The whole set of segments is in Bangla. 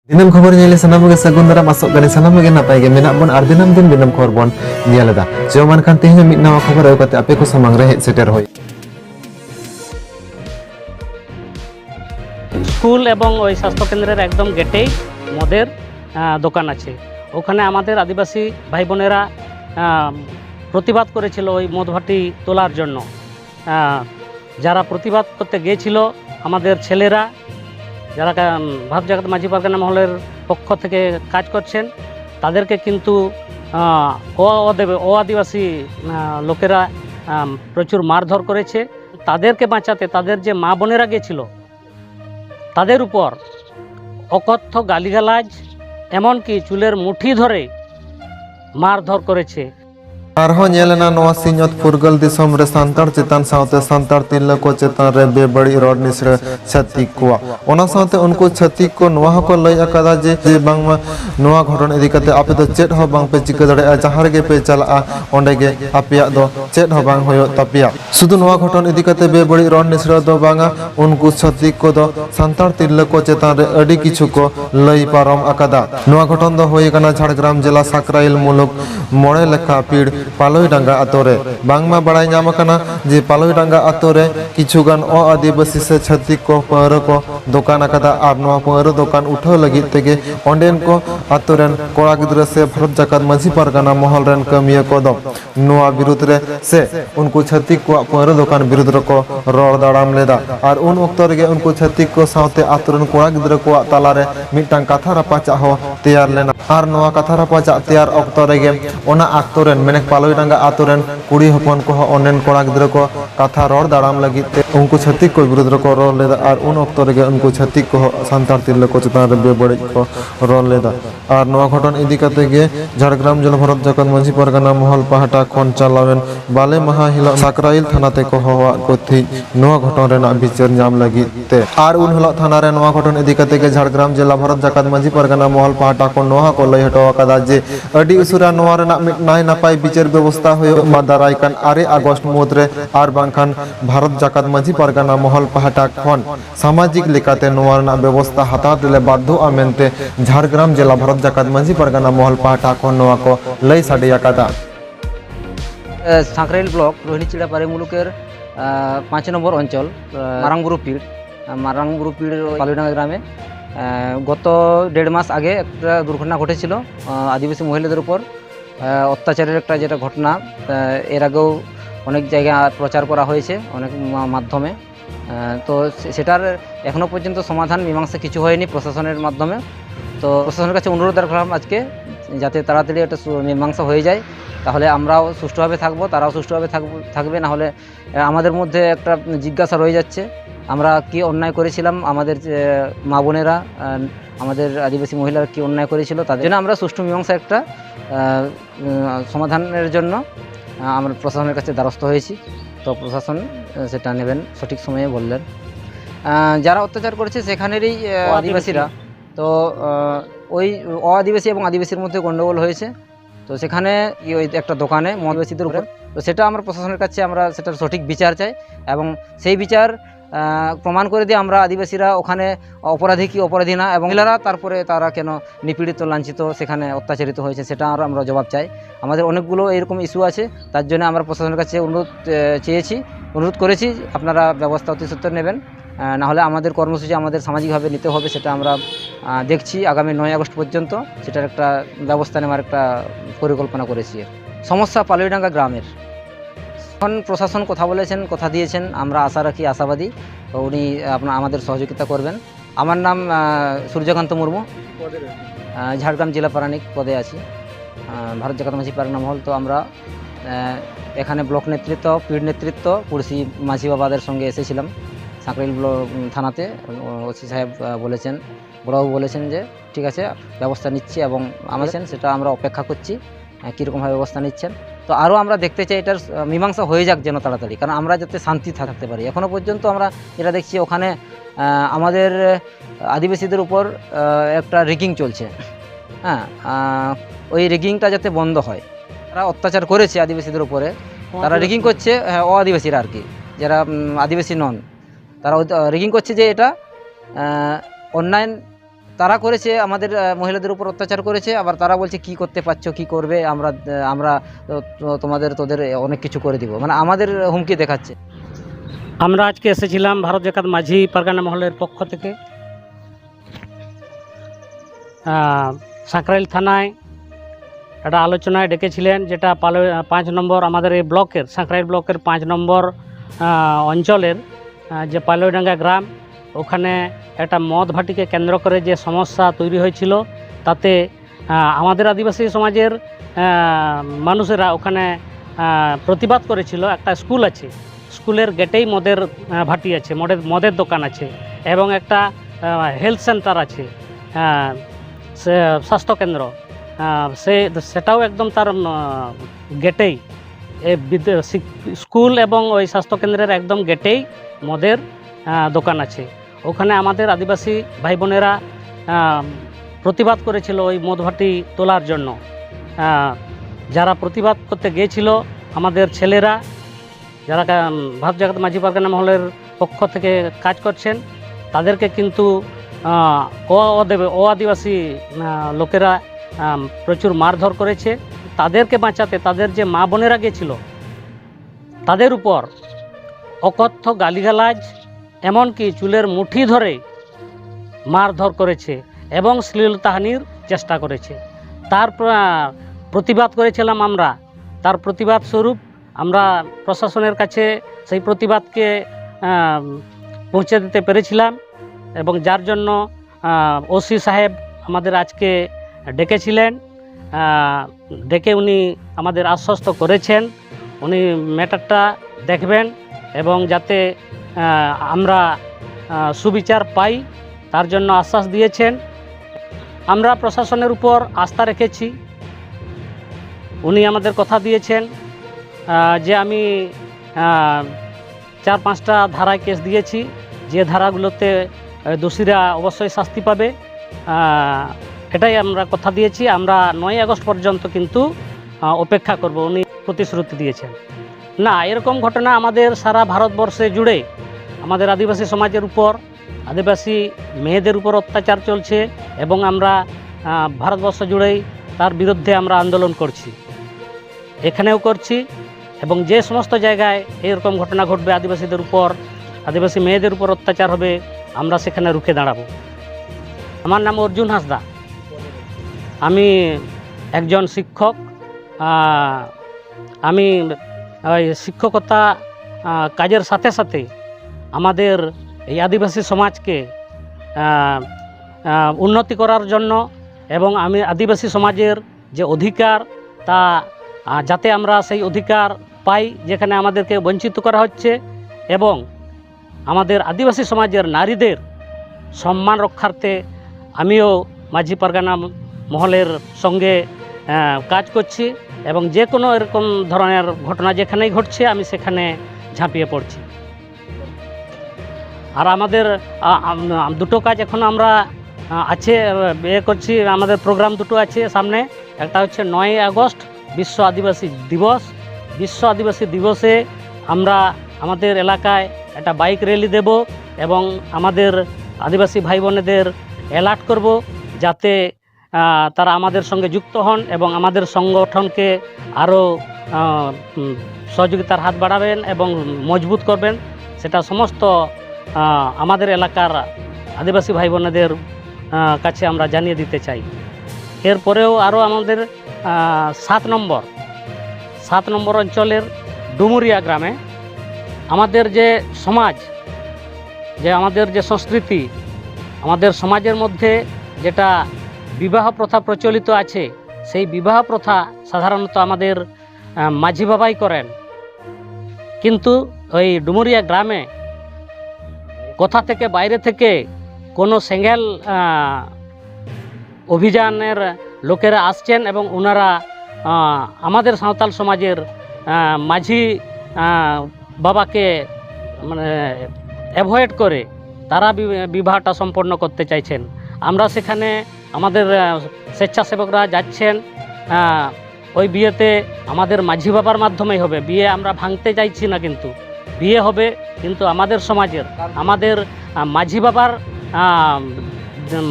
Dinam khobor nyele sanam ge sagun dara masuk gani sanam ge napai ge menak bon ar dinam din dinam khobor bon nyele da joman kan tihnya mit nawa khobor au kate ape ko samang re seter hoy school এবং ওই স্বাস্থ্য কেন্দ্রের একদম গেটেই মদের দোকান আছে। ওখানে আমাদের আদিবাসী ভাই বোনেরা প্রতিবাদ করেছিল ওই মদ ভাটি তোলার জন্য। যারা প্রতিবাদ করতে গিয়েছিল আমাদের ছেলেরা, যারা ভারত জাগাত মাঝি পারগানা মহলের পক্ষ থেকে কাজ করছেন, তাদেরকে কিন্তু আদিবাসী লোকেরা প্রচুর মারধর করেছে। তাদেরকে বাঁচাতে তাদের যে মা বোনেরা গিয়েছিল তাদের উপর অকথ্য গালিগালাজ, এমনকি চুলের মুঠি ধরে মারধর করেছে। arho nyelena noa sinyot purgal disom re santar chetan saute santar tirla ko chetan re bebadi rod nisre chhatik ko ona saute unko chhatik ko noa ko lay akada je bangma noa ghoton edikate ape do chet ho bang pe chika dare jahar ge pe chala onde ge apya do chet ho bang hoyo tapia sudu noa ghoton edikate bebadi rod nisre do banga unko chhatik ko do santar tirla ko chetan re adi kichu ko lay parom akada noa ghoton do hoye kana Jhargram jela Sakrail muluk more lekha pid পালই ডাঙ্গা আতরে বাংমা বাড়াই নাম কানা যে পালই ডাঙ্গা আতরে কিছুগান অ আদিবাসী সে ছত্তিক কো পৌর কো দোকান আকাদা আর নোয়া পৌর দোকান উঠো লাগিত থেকে অন্ডেন কো আতরেন কোড়া গিদ্রা সে ভারত জাকাত মাঝি পারগানা মহল রেন কামিয়া কো দ নোয়া বিরুদ্ধ রে সে উনকো ছত্তিক কো পৌর দোকান বিরুদ্ধ কো রড় দাড়াম লেদা আর উন অক্ত রেগে উনকো ছত্তিক কো সাথে আতরেন কোড়া গিদ্রা কো তালারে মিটাং কাথা রাপাচা হো তৈয়ার লেনা আর নোয়া কাথা রাপাচা তৈয়ার অক্ত রেগে ওনা আক্তরেন মেনে পালই ডাঙ্গা আতরেন কুড়ি হপন को অনেন कोड़ा गिद्रा को कथा रड़ दाड़ाम लगी उनको छत्तीक को विरुद्ध को रड़ लेदा और उन अक्त रे उनको छत्तीक को संतार तिरला को चेतान रे बेबड़ी को रड़ लेदा और नवा घटन इदी कते गे झारग्राम जल भारत जाकत मांझी परगना महल पाहटा खन चालावेन बाले महा हिला साकराइल थाना ते को हवा को थी नवा घटन रे ना विचार नाम लगी ते और उन हला थाना रे नवा घटन इदी कते गे झारग्राम जिला भारत जाकत मांझी परगना महल पाहटा को नवा को लय हटवा कदा जे अडी उसुरा नवा रे ना नाय नापाय विचार व्यवस्था हुए मादारायकान 8 আগস্ট मुद्रे और बांखान भारत जाकात माझी पारगाना महल पाहटा खन सामाजिक लेकाते नोआ रना व्यवस्था हतात ले बाध्य आमेनते झारग्राम जिला भारत जाकात माझी पारगाना महल पाहटा खन नोआ को लय साडिया कादा साकराइल ब्लक रोहिणीचिड़ा पारे मुलुकेर 5 নম্বর অঞ্চল মারাংবুরু পিড় পালুইডাঙ্গা গ্রামে গত 1.5 মাস আগে একটা দুর্ঘটনা ঘটেছিল আদিবাসী মহিলাদের উপর অত্যাচারের একটা যেটা ঘটনা। এর আগেও অনেক জায়গায় প্রচার করা হয়েছে অনেক মাধ্যমে, তো সেটার এখনও পর্যন্ত সমাধান মীমাংসা কিছু হয়নি প্রশাসনের মাধ্যমে। তো প্রশাসনের কাছে অনুরোধ রাখলাম আজকে যাতে তাড়াতাড়ি একটা মীমাংসা হয়ে যায়, তাহলে আমরাও সুষ্ঠুভাবে থাকবো, তারাও সুষ্ঠুভাবে থাকবে। না হলে আমাদের মধ্যে একটা জিজ্ঞাসা রয়ে যাচ্ছে আমরা কি অন্যায় করেছিলাম, আমাদের মা বোনেরা আমাদের আদিবাসী মহিলারা কি অন্যায় করেছিল, তাদের জন্য আমরা সুষ্ঠু মীমাংসা একটা সমাধানের জন্য আমরা প্রশাসনের কাছে দ্বারস্থ হয়েছি। তো প্রশাসন সেটা নেবেন সঠিক সময়ে বললেন। যারা অত্যাচার করেছে সেখানেরই আদিবাসীরা, তো ওই আদিবাসী এবং আদিবাসীর মধ্যে গণ্ডগোল হয়েছে। তো সেখানে ওই একটা দোকানে মদবাসীদের উপর, তো সেটা আমরা প্রশাসনের কাছে আমরা সেটার সঠিক বিচার চাই এবং সেই বিচার প্রমাণ করে দিয়ে আমরা আদিবাসীরা ওখানে অপরাধী কি অপরাধী না এবং মহিলারা তারপরে তারা কেন নিপীড়িত লাঞ্ছিত সেখানে অত্যাচারিত হয়েছে সেটা আমরা জবাব চাই। আমাদের অনেকগুলো এরকম ইস্যু আছে, তার জন্য আমরা প্রশাসনের কাছে অনুরোধ করেছি আপনারা ব্যবস্থা অতি সত্বর নেবেন, না হলে আমাদের কর্মসূচি আমাদের সামাজিকভাবে নিতে হবে, সেটা আমরা দেখছি আগামী 9 আগস্ট পর্যন্ত সেটার একটা ব্যবস্থা নেওয়ার একটা পরিকল্পনা করেছি। সমস্যা পালুইডাঙ্গা গ্রামের এখন প্রশাসন কথা বলেছেন, কথা দিয়েছেন, আমরা আশা রাখি, আশাবাদী উনি আমাদের সহযোগিতা করবেন। আমার নাম সূর্যকান্ত মুর্মু, ঝাড়গ্রাম জেলা পারানিক পদে আছি, ভারত জাকাত মাঝি পারগানা মহল। তো আমরা এখানে ব্লক নেতৃত্ব, পিড় নেতৃত্ব, পুরসি মাঝি বাবাদের সঙ্গে এসেছিলাম সাকরাইল ব্লক থানাতে। ওসি সাহেব বলেছেন, বড়বাবু বলেছেন যে ঠিক আছে ব্যবস্থা নিচ্ছি এবং আমাদের সেটা আমরা অপেক্ষা করছি কীরকমভাবে ব্যবস্থা নিচ্ছেন। তো আরও আমরা দেখতে চাই এটার মীমাংসা হয়ে যাক যেন তাড়াতাড়ি, কারণ আমরা যাতে শান্তি থাকতে পারি। এখনও পর্যন্ত আমরা যেটা দেখছি ওখানে আমাদের আদিবাসীদের উপর একটা রিগিং চলছে, হ্যাঁ, ওই রিগিংটা যাতে বন্ধ হয়। তারা অত্যাচার করেছে আদিবাসীদের উপরে, তারা রিগিং করছে, আদিবাসীরা আর কি, যারা আদিবাসী নন তারা রিগিং করছে যে এটা অন্যায় তারা করেছে আমাদের মহিলাদের উপর অত্যাচার করেছে, আবার তারা বলছে কি করতে পারছো, কি করবে, আমরা তোদের অনেক কিছু করে দিব, মানে আমাদের হুমকি দেখাচ্ছে। আমরা আজকে এসেছিলাম ভারত জাকাত মাঝি পারগানা মহলের পক্ষ থেকে সাঁকরাইল থানায় একটা আলোচনায় ডেকেছিলেন, যেটা 5 নম্বর আমাদের এই ব্লকের সাঁকরাইল ব্লকের 5 নম্বর অঞ্চলের যে পালয়ডাঙ্গা গ্রাম, ওখানে একটা মদ ভাটিকে কেন্দ্র করে যে সমস্যা তৈরি হয়েছিল, তাতে আমাদের আদিবাসী সমাজের মানুষেরা ওখানে প্রতিবাদ করেছিল। একটা স্কুল আছে, স্কুলের গেটেই মদের ভাটি আছে, মদের দোকান আছে, এবং একটা হেলথ সেন্টার আছে, স্বাস্থ্যকেন্দ্র, সেটাও একদম তার গেটেই, স্কুল এবং ওই স্বাস্থ্যকেন্দ্রের একদম গেটেই মদের দোকান আছে। ওখানে আমাদের আদিবাসী ভাই বোনেরা প্রতিবাদ করেছিল ওই মদ ভাটি তোলার জন্য। যারা প্রতিবাদ করতে গিয়েছিল আমাদের ছেলেরা, যারা ভারত জাকাত মাঝি পারগানা মহলের পক্ষ থেকে কাজ করছেন, তাদেরকে কিন্তু আদিবাসী লোকেরা প্রচুর মারধর করেছে। তাদেরকে বাঁচাতে তাদের যে মা বোনেরা গিয়েছিল, তাদের উপর অকথ্য গালিগালাজ, এমনকি চুলের মুঠি ধরে মারধর করেছে এবং শ্লীলতাহানির চেষ্টা করেছে। তার প্রতিবাদ করেছিলাম আমরা। তার প্রতিবাদ স্বরূপ আমরা প্রশাসনের কাছে সেই প্রতিবাদকে পৌঁছে দিতে পেরেছিলাম, এবং যার জন্য ওসি সাহেব আমাদের আজকে ডেকেছিলেন। ডেকে উনি আমাদের আশ্বস্ত করেছেন উনি ম্যাটারটা দেখবেন এবং যাতে আমরা সুবিচার পাই, তার জন্য আশ্বাস দিয়েছেন। আমরা প্রশাসনের উপর আস্থা রেখেছি। উনি আমাদের কথা দিয়েছেন যে আমি 4-5টা ধারায় কেস দিয়েছি, যে ধারাগুলোতে দোষীরা অবশ্যই শাস্তি পাবে, এটাই আমরা কথা দিয়েছি। আমরা 9 আগস্ট পর্যন্ত কিন্তু অপেক্ষা করব, উনি প্রতিশ্রুতি দিয়েছেন। না, এরকম ঘটনা আমাদের সারা ভারতবর্ষে জুড়ে আমাদের আদিবাসী সমাজের উপর, আদিবাসী মেয়েদের উপর অত্যাচার চলছে, এবং আমরা ভারতবর্ষ জুড়েই তার বিরুদ্ধে আমরা আন্দোলন করছি, এখানেও করছি। এবং যে সমস্ত জায়গায় এরকম ঘটনা ঘটবে, আদিবাসীদের উপর, আদিবাসী মেয়েদের উপর অত্যাচার হবে, আমরা সেখানে রুখে দাঁড়াবো। আমার নাম অর্জুন হাঁসদা, আমি একজন শিক্ষক। আমি ওই শিক্ষকতা কাজের সাথে সাথে আমাদের এই আদিবাসী সমাজকে উন্নতি করার জন্য, এবং আমি আদিবাসী সমাজের যে অধিকার, তা যাতে আমরা সেই অধিকার পাই যেখানে আমাদেরকে বঞ্চিত করা হচ্ছে, এবং আমাদের আদিবাসী সমাজের নারীদের সম্মান রক্ষার্থে আমিও মাঝি পারগানা মহলের সঙ্গে কাজ করছি, এবং যে কোনো এরকম ধরনের ঘটনা যেখানেই ঘটছে আমি সেখানে ঝাঁপিয়ে পড়ছি। আর আমাদের দুটো কাজ এখন আমরা আছে করছি, আমাদের প্রোগ্রাম দুটো আছে সামনে। একটা হচ্ছে 9 আগস্ট বিশ্ব আদিবাসী দিবস। বিশ্ব আদিবাসী দিবসে আমরা আমাদের এলাকায় একটা বাইক র্যালি দেব, এবং আমাদের আদিবাসী ভাই বোনেদের অ্যালার্ট করব যাতে তারা আমাদের সঙ্গে যুক্ত হন এবং আমাদের সংগঠনকে আরও সহযোগিতার হাত বাড়াবেন এবং মজবুত করবেন। সেটা সমস্ত আমাদের এলাকার আদিবাসী ভাই বোনেদের কাছে আমরা জানিয়ে দিতে চাই। এরপরেও আরও আমাদের 7 নম্বর অঞ্চলের ডুমুরিয়া গ্রামে আমাদের যে সমাজ, আমাদের যে সংস্কৃতি, আমাদের সমাজের মধ্যে যেটা বিবাহ প্রথা প্রচলিত আছে, সেই বিবাহ প্রথা সাধারণত আমাদের মাঝি বাবাই করেন। কিন্তু ওই ডুমুরিয়া গ্রামে কোথা থেকে বাইরে থেকে কোনো সিঙ্গেল অভিযানের লোকেরা আসছেন, এবং ওনারা আমাদের সাঁওতাল সমাজের মাঝি বাবাকে মানে অ্যাভয়েড করে তারা বিবাহটা সম্পন্ন করতে চাইছেন। আমরা সেখানে আমাদের স্বেচ্ছাসেবকরা যাচ্ছেন। ওই বিয়েতে আমাদের মাঝি বাবার মাধ্যমেই হবে বিয়ে। আমরা ভাঙতে চাইছি না, কিন্তু বিয়ে হবে, কিন্তু আমাদের সমাজের, আমাদের মাঝি বাবার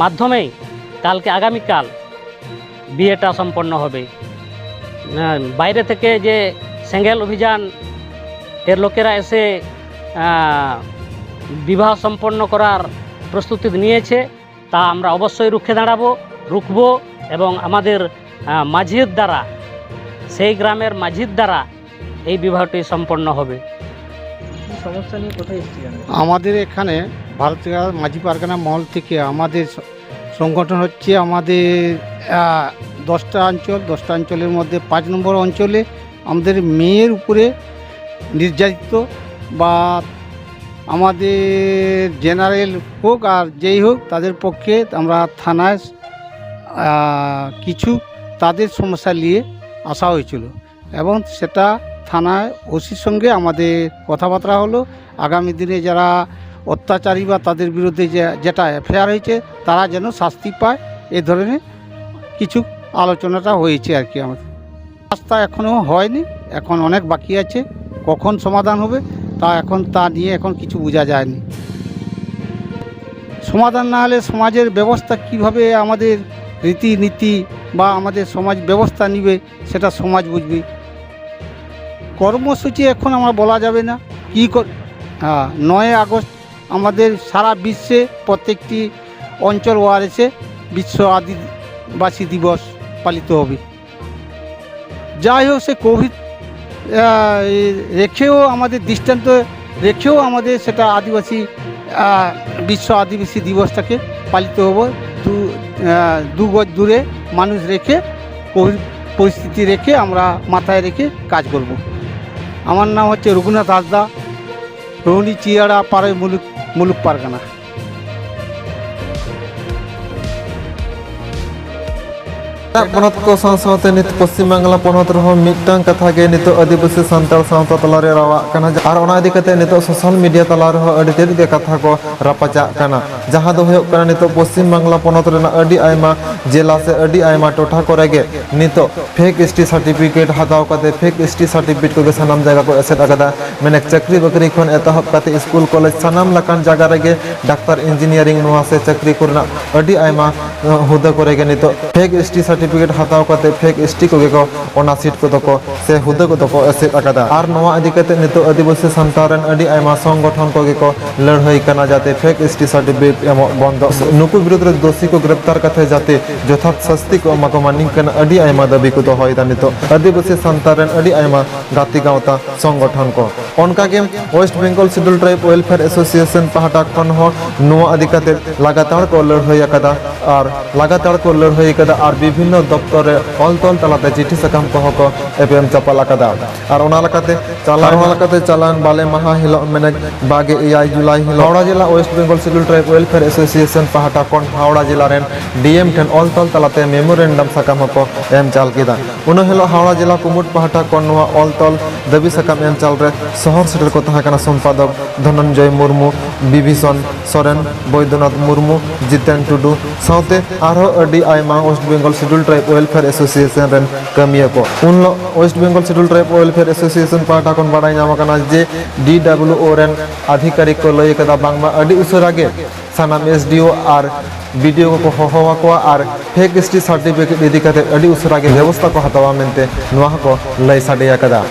মাধ্যমেই কালকে আগামীকাল বিয়েটা সম্পন্ন হবে। বাইরে থেকে যে সেঙ্গেল অভিযান এর লোকেরা এসে বিবাহ সম্পন্ন করার প্রস্তুতি নিয়েছে, তা আমরা অবশ্যই রুখে দাঁড়াবো, রুখবো এবং আমাদের মাঝির দ্বারা, সেই গ্রামের মাঝির দ্বারা এই বিবাহটি সম্পন্ন হবে। সমস্যা নিয়ে কোথায় এসেছি আমাদের এখানে ভারতীয় মাঝি পারগানা মহল থেকে আমাদের সংগঠন হচ্ছে, আমাদের 10টা অঞ্চলের মধ্যে 5 নম্বর অঞ্চলে আমাদের মেয়ের উপরে নির্যাতিত বা আমাদের জেনারেল হোক আর যেই হোক তাদের পক্ষে আমরা থানায় কিছু তাদের সমস্যা নিয়ে আসা হয়েছিল এবং সেটা থানায় ওসির সঙ্গে আমাদের কথাবার্তা হলো। আগামী দিনে যারা অত্যাচারী বা তাদের বিরুদ্ধে যেটা এফআইআর হয়েছে তারা যেন শাস্তি পায়, এ ধরনের কিছু আলোচনাটা হয়েছে আর কি। আমাদের রাস্তা এখনও হয়নি, এখন অনেক বাকি আছে, কখন সমাধান হবে তা নিয়ে এখন কিছু বোঝা যায়নি। সমাধান না হলে সমাজের ব্যবস্থা কিভাবে, আমাদের রীতিনীতি বা আমাদের সমাজ ব্যবস্থা নিবে সেটা সমাজ বুঝবে। কর্মসূচি এখন আমরা বলা যাবে না কী 9 আগস্ট আমাদের সারা বিশ্বে প্রত্যেকটি অঞ্চল ওয়ারেসে বিশ্ব আদিবাসী দিবস পালিত হবে। যাই হোক, সে কোভিড রেখেও আমাদের দৃষ্টান্ত রেখেও আমাদের সেটা বিশ্ব আদিবাসী দিবসটাকে পালিত হবো। 2 গজ দূরে মানুষ রেখে, কোভিড পরিস্থিতি রেখে আমরা মাথায় রেখে কাজ করব। আমার নাম হচ্ছে রঘুনাথ হাসদা, রোহিণী চিয়াড়া পাড়ায় মুলুক পারগানা। পনत को साथ नित पश्चिम बांगला पनत रह मिटन कथा के नित आदिवासी सान्ताल सावता तला रे रावा कना आर ओना इदि कते नित सोशल मीडिया तला रह अडि तेर दे कथा को रापाचा कना जहां दो होय कना नित पश्चिम बांगला पनत रेना अडि आयमा जिला से अडि आयमा टोठा करे गे नित फेक एसटी सर्टिफिकेट हताव कते फेक एसटी सर्टिफिकेट को सनाम जगह को एसेट अगदा मेने चाकरी बकरी खन एतहब कते स्कूल कॉलेज सनाम लकान जगह रे डाक्टर इंजीनियरिंग नोआ से चाकरी करना अडि आयमा हुदा करे गे नित फेक एसटी सर्टिफिकेट हताव कते फेक एसटी को गेको ओना सीट को दको से हुदा को दको एसेट अकदा आर नोआ इदि कते नितो आदिवासी संतारन अडि आयमा संगठन को गेको लड़ाई कना जाते फेक एसटी सर्टिफिकेट एमो बंद नुकु विरुद्ध दोषी को गिरफ्तार कते जाते यथार्थ शास्ति को मको मानिंग कना अडि आयमा दाबी को होयदा नितो आदिवासी संतारन अडि आयमा गाती गावता संगठन को उनका के west Bengal schedule tribe welfare association पहाटा खन हो नोआ इदि कते लगातार को लड़ाई अकदा और लगातार को लड़ाई कदा और विभिन्न दफ्तर ऑल तल तलाते चिठी सकाम को एपीएम चपाल अकदा और ओना लकाते चालान बाले माहा हिलो मेने बागे 8 जुलाई हिलो हावड़ा जिला waste Bengal schedule tribe welfare association पहाटा खन हावड़ा जिला रेन डीएम ठेन ऑल तल तलाते मेमोरेंडम सकाम को एम चाल केदा उन हिलो हावड़ा जिला कुमुट पहाटा खन नोआ ऑल तल दाबी सकाम एम चाल रे शहर सेटर को तहा कना संपादक धनंजय मुर्मू विभीषण सोरेन बैद्यनाथ मुर्मू जितेन टुडू साउते आरो अडी आयमा west Bengal schedule tribe welfare association रेन कमिया को उन west Bengal schedule tribe welfare association पार्टा कोन बाडाय नाम कना जे डीडब्ल्यूओ रेन आधिकारिक को लय कदा बांगमा अडी उसरा गे सानाम एसडीओ आर वीडियो को होवा को आर फेक एसटी सर्टिफिकेट इदि कते अडी उसरा गे व्यवस्था को हतावा मेनते नोहा को लय साडेया कदा।